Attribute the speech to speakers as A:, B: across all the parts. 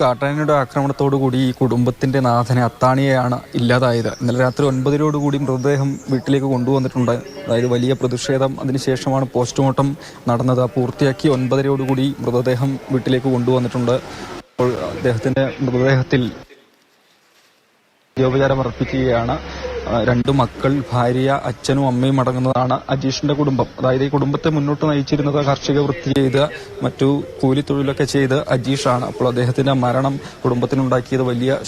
A: കാട്ടാനയുടെ ആക്രമണത്തോടുകൂടി ഈ കുടുംബത്തിന്റെ നാഥനെ അത്താണിയെയാണ് ഇല്ലാതായത്. ഇന്നലെ രാത്രി 9 മൃതദേഹം വീട്ടിലേക്ക് കൊണ്ടുവന്നിട്ടുണ്ട്. അതായത് വലിയ പ്രതിഷേധം, അതിനുശേഷമാണ് പോസ്റ്റ്മോർട്ടം നടന്നത്. പൂർത്തിയാക്കി 9 മൃതദേഹം വീട്ടിലേക്ക് കൊണ്ടുവന്നിട്ടുണ്ട്. അപ്പോൾ അദ്ദേഹത്തിന്റെ മൃതദേഹത്തിൽ അന്ത്യോപചാരം അർപ്പിക്കുകയാണ്. 2 മക്കൾ, ഭാര്യ, അച്ഛനും അമ്മയും അടങ്ങുന്നതാണ് അജീഷിന്റെ കുടുംബം. അതായത് ഈ കുടുംബത്തെ മുന്നോട്ട് നയിച്ചിരുന്നത് കാർഷിക വൃത്തി ചെയ്ത് മറ്റു കൂലിത്തൊഴിലൊക്കെ ചെയ്ത് അജീഷാണ്. അപ്പോൾ അദ്ദേഹത്തിന്റെ മരണം കുടുംബത്തിനുണ്ടാക്കിയത് വലിയ.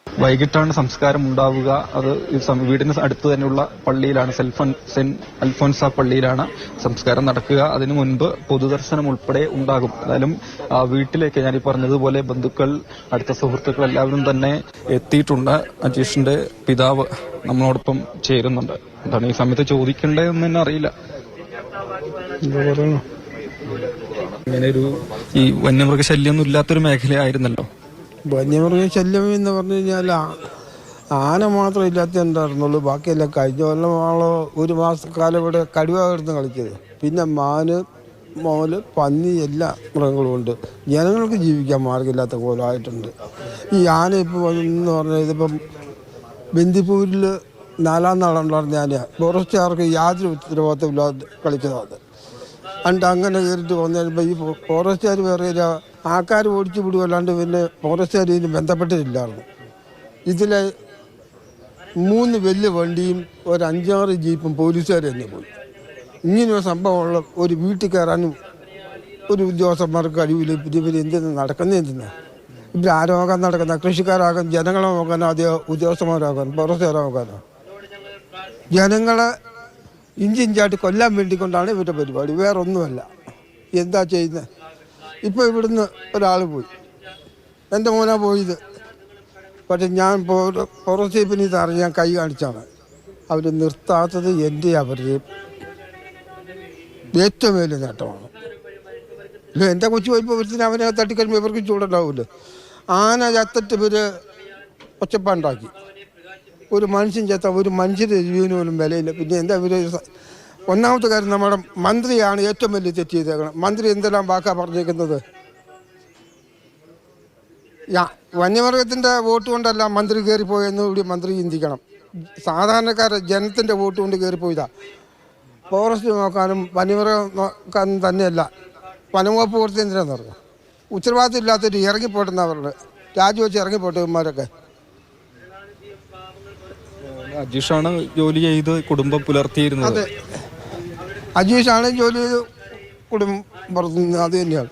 A: വൈകിട്ടാണ് സംസ്കാരം ഉണ്ടാവുക. അത് വീടിന് അടുത്ത് തന്നെയുള്ള പള്ളിയിലാണ്, സെന്റ് അൽഫോൻസ പള്ളിയിലാണ് സംസ്കാരം നടക്കുക. അതിനു മുൻപ് പൊതുദർശനം ഉൾപ്പെടെ ഉണ്ടാകും. എന്തായാലും വീട്ടിലേക്ക് ഞാൻ ഈ പറഞ്ഞതുപോലെ ബന്ധുക്കൾ, അടുത്ത സുഹൃത്തുക്കൾ എല്ലാവരും തന്നെ എത്തിയിട്ടുണ്ട്. അജീഷിന്റെ പിതാവ് നമ്മളോടൊപ്പം ചേരുന്നുണ്ട്. എന്താണ് ഈ സമയത്ത് ചോദിക്കേണ്ടതെന്ന് തന്നെ അറിയില്ല. ഇങ്ങനെ ഈ വന്യമൃഗശല്യമൊന്നും ഇല്ലാത്തൊരു മേഖലയായിരുന്നല്ലോ.
B: വന്യമൃഗശല്യം എന്ന് പറഞ്ഞു കഴിഞ്ഞാൽ ആന മാത്രം ഇല്ലാത്തതുണ്ടായിരുന്നുള്ളൂ. ബാക്കിയെല്ലാം കഴിഞ്ഞ കൊല്ലം ഒരു മാസക്കാലം ഇവിടെ കടുവ കളിച്ചത്. പിന്നെ മാന്, മോല്, പന്നി എല്ലാ മൃഗങ്ങളും ഉണ്ട്. ജനങ്ങൾക്ക് ജീവിക്കാൻ മാർഗമില്ലാത്ത കോലമായിട്ടുണ്ട്. ഈ ആന ഇപ്പോൾ എന്ന് പറഞ്ഞാൽ ഇതിപ്പം ബന്ദിപ്പൂരിൽ 4-ാം നാളുണ്ടായിരുന്ന ആന ഫോറസ്റ്റുകാർക്ക് യാതൊരു ഉത്തരവാദിത്തമില്ലാതെ കളിച്ചതാണ്. അങ്ങനെ കയറിയിട്ട് വന്നപ്പോൾ ഈ ഫോറസ്റ്റുകാർ വേറെ ആൾക്കാർ ഓടിച്ചു വിടുകയല്ലാണ്ട് പിന്നെ ഫോറസ്റ്റുകാർ ഇതിന് ബന്ധപ്പെട്ടിട്ടില്ലായിരുന്നു. ഇതിലെ 3 വലിയ വണ്ടിയും ഒരു 5-6 ജീപ്പും പോലീസുകാർ തന്നെ പോയി. ഇങ്ങനെയൊരു സംഭവമുള്ള ഒരു വീട്ടിൽ കയറാനും ഒരു ഉദ്യോഗസ്ഥന്മാർക്ക് കഴിവില്ല. ഇവർ എന്തിനാ നടക്കുന്നതെന്തിനാ? ഇവർ ആരോഗ്യം നടക്കുന്ന കൃഷിക്കാരാകാൻ, ജനങ്ങളെ നോക്കാനോ അതേ ഉദ്യോഗസ്ഥന്മാരാകാൻ, ഫോറസ്റ്റുകാരാകാനോ? ജനങ്ങളെ ഇഞ്ചിഞ്ചായിട്ട് കൊല്ലാൻ വേണ്ടിക്കൊണ്ടാണ് ഇവരുടെ പരിപാടി, വേറെ ഒന്നുമല്ല. എന്താ ചെയ്യുന്നത്? ഇപ്പോൾ ഇവിടുന്ന് ഒരാൾ പോയി, എൻ്റെ മോനാ പോയത്. പക്ഷെ ഞാൻ ഫോറസ്റ്റ് ജീപ്പിന് ഇതറിഞ്ഞ് ഞാൻ കൈ കാണിച്ചാണ്. അവർ നിർത്താത്തത് എൻ്റെ അവരുടെ ഏറ്റവും വലിയ നേട്ടമാണ്. എൻ്റെ കൊച്ചു പോയപ്പോൾ അവനെ തട്ടിക്കഴിയുമ്പോൾ ഇവർക്ക് ചൂടുണ്ടാവില്ല. ആന ചത്തിട്ട് ഇവർ ഒച്ചപ്പാണ്ടാക്കി. ഒരു മനുഷ്യൻ ചത്ത ഒരു മനുഷ്യൻ്റെ ജീവന് പോലും വിലയില്ല. പിന്നെ എന്താ ഇവർ? ഒന്നാമത്തെ കാര്യം, നമ്മുടെ മന്ത്രിയാണ് ഏറ്റവും വലിയ തെറ്റ് ചെയ്തേക്കണം. മന്ത്രി എന്തെല്ലാം വാക്കാ പറഞ്ഞേക്കുന്നത്? വന്യമൃഗത്തിൻ്റെ വോട്ട് കൊണ്ടല്ല മന്ത്രി കയറിപ്പോയെന്ന് കൂടി മന്ത്രി ചിന്തിക്കണം. സാധാരണക്കാരെ ജനത്തിൻ്റെ വോട്ട് കൊണ്ട് കയറിപ്പോയതാ. ഫോറസ്റ്റ് നോക്കാനും വന്യമൃഗം നോക്കാനും തന്നെയല്ല, വനംവകുപ്പ് കൊടുത്ത് എന്തിനാന്ന് പറഞ്ഞു. ഉത്തരവാദിത്തം ഇല്ലാത്തൊരു ഇറങ്ങിപ്പോട്ടെന്നാ പറഞ്ഞത്. രാജിവെച്ച് ഇറങ്ങിപ്പോട്ടെ ഇവന്മാരൊക്കെ.
A: അജീഷാണ് ജോലി ചെയ്ത് കുടുംബം പുലർത്തിയിരുന്നത്.
B: അതെ, അജീഷാണ് ജോലി ചെയ്ത് കുടുംബം പുറത്തുനിന്ന്. അത് തന്നെയാണ്.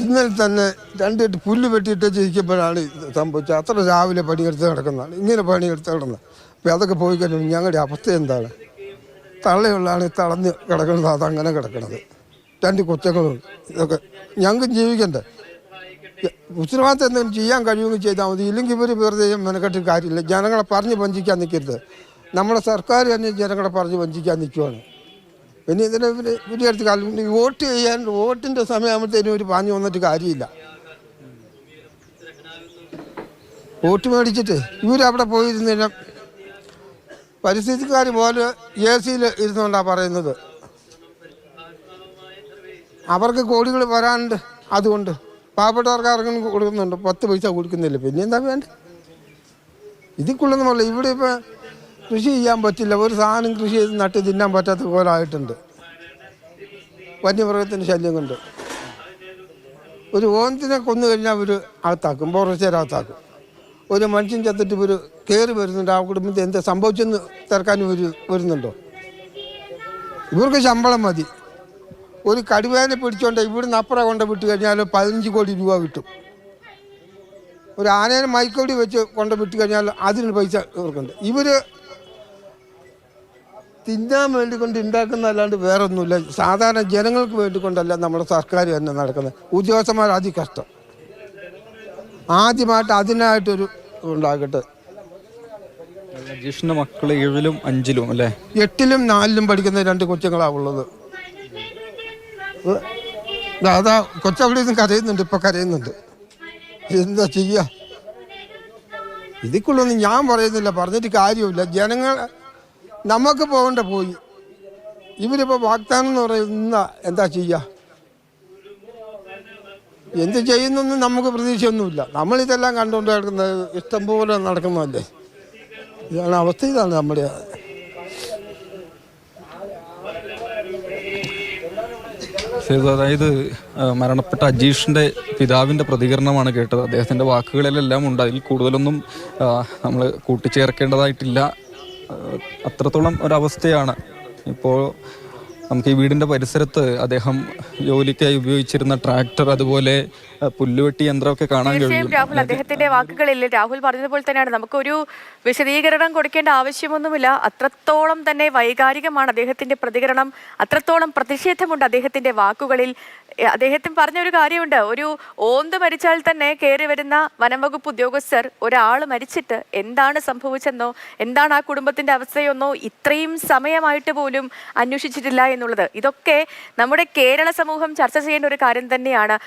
B: ഇന്നലെ തന്നെ 2 പുല്ല് വെട്ടിയിട്ട് ജയിക്കുമ്പോഴാണ് സംഭവിച്ചത്. അത്ര രാവിലെ പണിയെടുത്ത് കിടക്കുന്നതാണ്. ഇങ്ങനെ പണിയെടുത്ത് കിടന്നത്. അപ്പോൾ അതൊക്കെ പോയി കഴിഞ്ഞാൽ ഞങ്ങളുടെ അവസ്ഥ എന്താണ്? തള്ളയുള്ളതാണ് തളഞ്ഞ് കിടക്കുന്നത്, അതങ്ങനെ കിടക്കുന്നത്. 2 കൊച്ചങ്ങളും. ഇതൊക്കെ ഞങ്ങൾക്ക് ജീവിക്കണ്ടേ? ഉത്തരവാദിത്തം എന്തെങ്കിലും ചെയ്യാൻ കഴിയുമെങ്കിൽ ചെയ്താൽ മതി. ഇല്ലെങ്കിൽ ഇവർ വെറുതെ മെനക്കെട്ട് കാര്യമില്ല. ജനങ്ങളെ പറഞ്ഞ് വഞ്ചിക്കാൻ നിൽക്കരുത്. നമ്മുടെ സർക്കാർ തന്നെ ജനങ്ങളെ പറഞ്ഞ് വഞ്ചിക്കാൻ നിൽക്കുവാണ്. പിന്നെ ഇതിനെ വിധിയെടുത്ത് കാലം വോട്ട് ചെയ്യാൻ വോട്ടിൻ്റെ സമയമാകുമ്പോഴത്തേനും ഒരു പാഞ്ഞു വന്നിട്ട് കാര്യമില്ല. വോട്ട് മേടിച്ചിട്ട് ഇവരവിടെ പോയിരുന്ന പരിസ്ഥിതിക്കാർ പോലെ AC-യിൽ ഇരുന്നുകൊണ്ടാണ് പറയുന്നത്. അവർക്ക് കോടികൾ വരാനുണ്ട്. അതുകൊണ്ട് പാവപ്പെട്ടവർക്ക് ആർക്കും കൊടുക്കുന്നുണ്ട്, 10 പൈസ കൊടുക്കുന്നില്ല. പിന്നെ എന്താ വേണ്ട? ഇതിക്കുള്ളതെന്നല്ല. ഇവിടെ ഇപ്പോൾ കൃഷി ചെയ്യാൻ പറ്റില്ല. ഒരു സാധനം കൃഷി ചെയ്ത് നട്ട് തിന്നാൻ പറ്റാത്ത പോലെ ആയിട്ടുണ്ട് വന്യമൃഗത്തിൻ്റെ ശല്യം കൊണ്ട്. ഒരു ഓന്തിനെ കൊന്നു കഴിഞ്ഞാൽ ഇവർ അകത്താക്കും, ഫോറസ്റ്റുകാരകത്താക്കും. ഒരു മനുഷ്യൻ ചത്തിട്ട് ഇവർ കയറി വരുന്നുണ്ട്. ആ കുടുംബത്തിൽ എന്താ സംഭവിച്ചെന്ന് തിരക്കാൻ ഇവർ വരുന്നുണ്ടോ? ഇവർക്ക് ശമ്പളം മതി. ഒരു കടുവേനെ പിടിച്ചോണ്ട് ഇവിടുന്ന് അപ്പുറം കൊണ്ട് വിട്ട് കഴിഞ്ഞാൽ 15 കോടി രൂപ കിട്ടും. ഒരു ആനേനെ മൈക്കോടി വെച്ച് കൊണ്ട് വിട്ട് കഴിഞ്ഞാൽ അതിന് പൈസ ഇവർക്കുണ്ട്. ഇവർ തിന്നാൻ വേണ്ടി കൊണ്ട് ഉണ്ടാക്കുന്നതല്ലാണ്ട് വേറെ ഒന്നുമില്ല. സാധാരണ ജനങ്ങൾക്ക് വേണ്ടി കൊണ്ടല്ല നമ്മുടെ സർക്കാർ തന്നെ നടക്കുന്നത്. ഉദ്യോഗസ്ഥന്മാർ അതികഷ്ടം. ആദ്യമായിട്ട് അതിനായിട്ടൊരു ഉണ്ടാകട്ടെ.
A: അജീഷിന്റെ മക്കൾ 7-ലും 5-ലും അല്ലേ?
B: 8-ലും 4-ലും പഠിക്കുന്ന 2 കൊച്ചുങ്ങളാണ് ഉള്ളത്. അതാ കൊച്ചവിടെ നിന്ന് കരയുന്നുണ്ട്. ഇപ്പം കരയുന്നുണ്ട്. എന്താ ചെയ്യുക? ഇതിക്കുള്ളൊന്നും ഞാൻ പറയുന്നില്ല, പറഞ്ഞിട്ട് കാര്യമില്ല. ജനങ്ങൾ നമുക്ക് പോകേണ്ട പോയി. ഇവരിപ്പോൾ വാഗ്ദാനം എന്ന് പറയുന്ന എന്താ ചെയ്യുക? എന്ത് ചെയ്യുന്നൊന്നും നമുക്ക് പ്രതീക്ഷയൊന്നുമില്ല. നമ്മളിതെല്ലാം കണ്ടുകൊണ്ട് നടക്കുന്നത് ഇഷ്ടംപോലെ നടക്കുന്നതല്ലേ. ഇതാണ് അവസ്ഥ. ഇതാണ് നമ്മുടെ
A: അതായത് മരണപ്പെട്ട അജീഷിന്റെ പിതാവിന്റെ പ്രതികരണമാണ് കേട്ടത്. അദ്ദേഹത്തിന്റെ വാക്കുകളിലെല്ലാം ഉണ്ട്. അതിൽ കൂടുതലൊന്നും നമ്മൾ കൂട്ടിച്ചേർക്കേണ്ടതായിട്ടില്ല. അത്രത്തോളം ഒരവസ്ഥയാണ് ഇപ്പോൾ. നമുക്ക് ഈ വീടിന്റെ പരിസരത്ത് അദ്ദേഹം ജോലിക്കായി ഉപയോഗിച്ചിരുന്ന ട്രാക്ടർ, അതുപോലെ പുല്ലുവെട്ടി യന്ത്രമൊക്കെ കാണാൻ കഴിയും.
C: രാഹുൽ, അദ്ദേഹത്തിന്റെ വാക്കുകളിൽ രാഹുൽ പറഞ്ഞതുപോലെ തന്നെയാണ്. നമുക്കൊരു വിശദീകരണം കൊടുക്കേണ്ട ആവശ്യമൊന്നുമില്ല. അത്രത്തോളം തന്നെ വൈകാരികമാണ് അദ്ദേഹത്തിന്റെ പ്രതികരണം, അത്രത്തോളം പ്രതിഷേധമുണ്ട് അദ്ദേഹത്തിന്റെ വാക്കുകളിൽ. അദ്ദേഹത്തിന് പറഞ്ഞൊരു കാര്യമുണ്ട്, ഒരു ഓന്ത് മരിച്ചാൽ തന്നെ കയറി വരുന്ന വനംവകുപ്പ് ഉദ്യോഗസ്ഥർ ഒരാൾ മരിച്ചിട്ട് എന്താണ് സംഭവിച്ചെന്നോ എന്താണ് ആ കുടുംബത്തിന്റെ അവസ്ഥയെന്നോ ഇത്രയും സമയമായിട്ട് പോലും അന്വേഷിച്ചിട്ടില്ല എന്നുള്ളത്. ഇതൊക്കെ നമ്മുടെ കേരള സമൂഹം ചർച്ച ചെയ്യേണ്ട ഒരു കാര്യം തന്നെയാണ്.